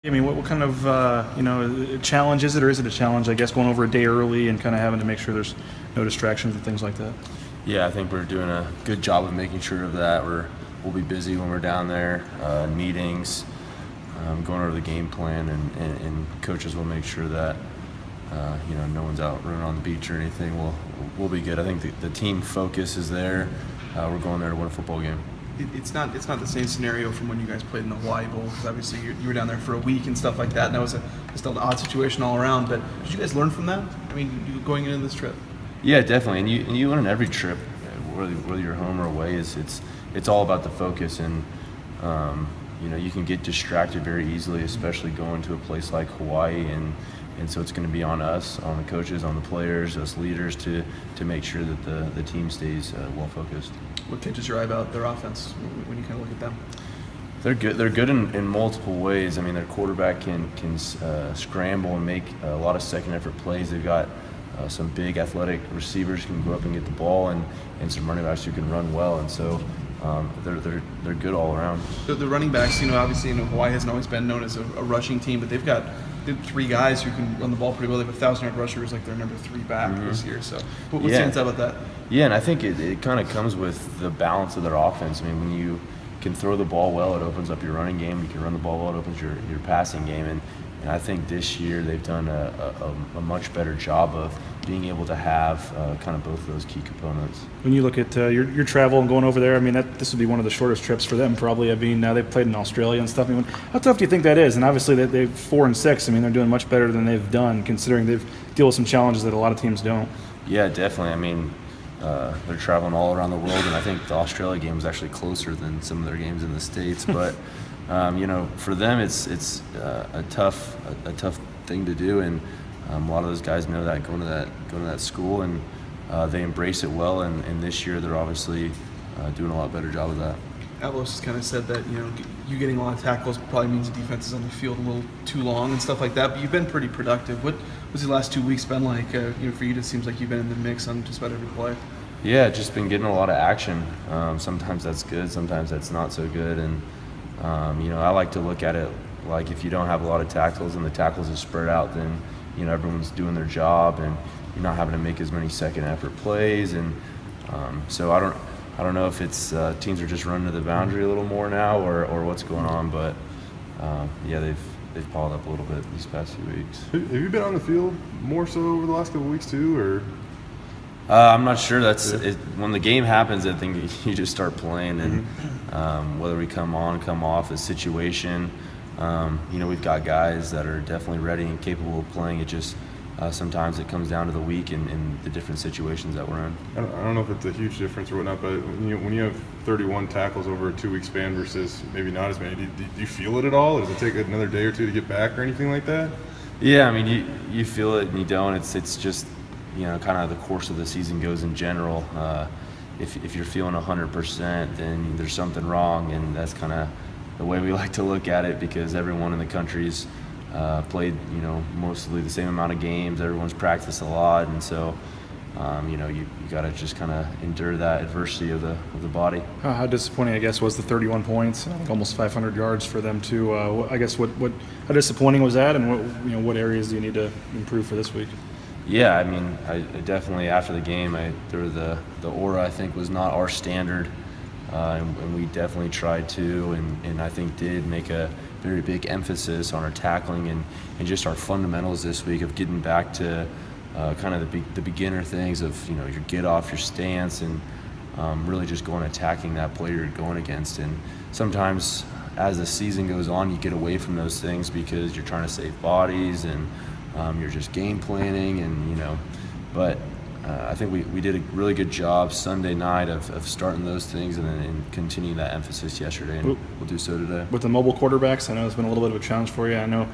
I mean, what kind of challenge is it, or is it a challenge? I guess going over a day early and kind of having to make sure there's no distractions and things like that. Yeah, I think we're doing a good job of making sure of that. We'll be busy when we're down there, meetings, going over the game plan, and coaches will make sure that no one's out running on the beach or anything. We'll be good. I think the team focus is there. We're going there to win a football game. It's not the same scenario from when you guys played in the Hawaii Bowl, because obviously you were down there for a week and stuff like that, and that was just an odd situation all around. But did you guys learn from that? I mean, you going into this trip? Yeah, definitely, and you learn every trip, whether you're home or away. It's all about the focus, and you can get distracted very easily, especially going to a place like Hawaii, and so it's going to be on us, on the coaches, on the players, us leaders to make sure that the team stays well focused. What catches your eye about their offense when you kind of look at them? They're good. They're good in multiple ways. I mean, their quarterback can scramble and make a lot of second effort plays. They've got some big athletic receivers who can go up and get the ball, and some running backs who can run well. And so they're good all around. The running backs, obviously, Hawaii hasn't always been known as a rushing team, but they've got three guys who can run the ball pretty well. They have 1,000-yard rushers, like their number 3 back this year. So what stands out about that? Yeah, and I think it kind of comes with the balance of their offense. I mean, when you can throw the ball well, it opens up your running game. You can run the ball well, it opens your passing game. And I think this year they've done a much better job of being able to have kind of both of those key components. When you look at your travel and going over there, I mean, this would be one of the shortest trips for them probably. I mean, they've played in Australia and stuff. I mean, how tough do you think that is? And obviously they're 4-6. I mean, they're doing much better than they've done, considering they've dealt with some challenges that a lot of teams don't. Yeah, definitely. I mean, they're traveling all around the world, and I think the Australia game was actually closer than some of their games in the States. But for them, it's a tough thing to do, and a lot of those guys know that going to that school, and they embrace it well. And this year, they're obviously doing a lot better job of that. Avalos has kind of said that you getting a lot of tackles probably means the defense is on the field a little too long and stuff like that. But you've been pretty productive. What was the last 2 weeks been like? For you, it seems like you've been in the mix on just about every play. Yeah, just been getting a lot of action. Sometimes that's good, sometimes that's not so good. And I like to look at it like if you don't have a lot of tackles and the tackles are spread out, then everyone's doing their job and you're not having to make as many second effort plays. And so I don't know if it's teams are just running to the boundary a little more now or what's going on, but they've piled up a little bit these past few weeks. Have you been on the field more so over the last couple of weeks too, or? I'm not sure. When the game happens, I think you just start playing, and whether we come on, come off, the situation. We've got guys that are definitely ready and capable of playing. It just sometimes it comes down to the week and the different situations that we're in. I don't know if it's a huge difference or whatnot, but when you have 31 tackles over a 2-week span versus maybe not as many, do you feel it at all? Or does it take another day or two to get back or anything like that? Yeah, I mean, you feel it and you don't. It's just kind of the course of the season goes in general. If you're feeling 100%, then there's something wrong, and that's kind of the way we like to look at it, because everyone in the country's played mostly the same amount of games. Everyone's practiced a lot, and so you got to just kind of endure that adversity of the body. How disappointing, I guess, was the 31 points? I think almost 500 yards for them too. I guess how disappointing was that, and what areas do you need to improve for this week? Yeah, I mean, I definitely after the game, the aura I think was not our standard, and we definitely tried to, and I think did make a very big emphasis on our tackling and just our fundamentals this week of getting back to kind of the beginner things of your get off, your stance, and really just going attacking that player you're going against. And sometimes as the season goes on, you get away from those things because you're trying to save bodies and you're just game planning, and but I think we did a really good job Sunday night of starting those things and continuing that emphasis yesterday, and we'll do so today. With the mobile quarterbacks, I know it's been a little bit of a challenge for you. I know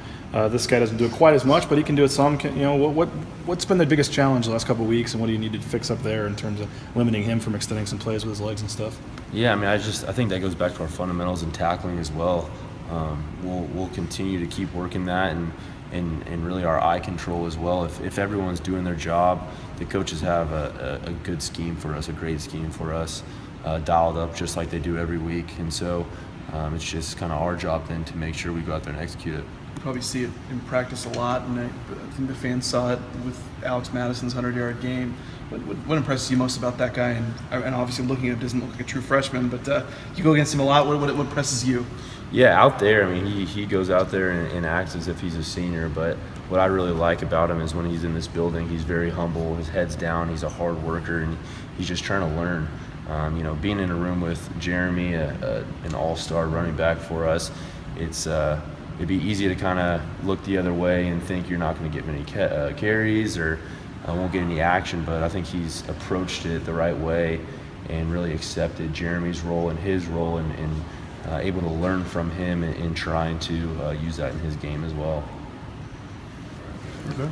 this guy doesn't do it quite as much, but he can do it some. What's been the biggest challenge the last couple of weeks, and what do you need to fix up there in terms of limiting him from extending some plays with his legs and stuff? Yeah, I mean, I think that goes back to our fundamentals and tackling as well. We'll continue to keep working that and really our eye control as well. If everyone's doing their job, the coaches have a good scheme for us, a great scheme for us, dialed up just like they do every week. And so it's just kind of our job then to make sure we go out there and execute it. probably see it in practice a lot, and I think the fans saw it with Alex Madison's 100-yard game. What impresses you most about that guy? And obviously, looking at it, doesn't look like a true freshman, but you go against him a lot. What impresses you? Yeah, out there, I mean, he goes out there and acts as if he's a senior, but what I really like about him is when he's in this building, he's very humble, his head's down, he's a hard worker, and he's just trying to learn. Being in a room with Jeremy, an all-star running back for us, it'd be easy to kind of look the other way and think you're not going to get many carries or won't get any action, but I think he's approached it the right way and really accepted Jeremy's role and his role and able to learn from him in trying to use that in his game as well. Okay.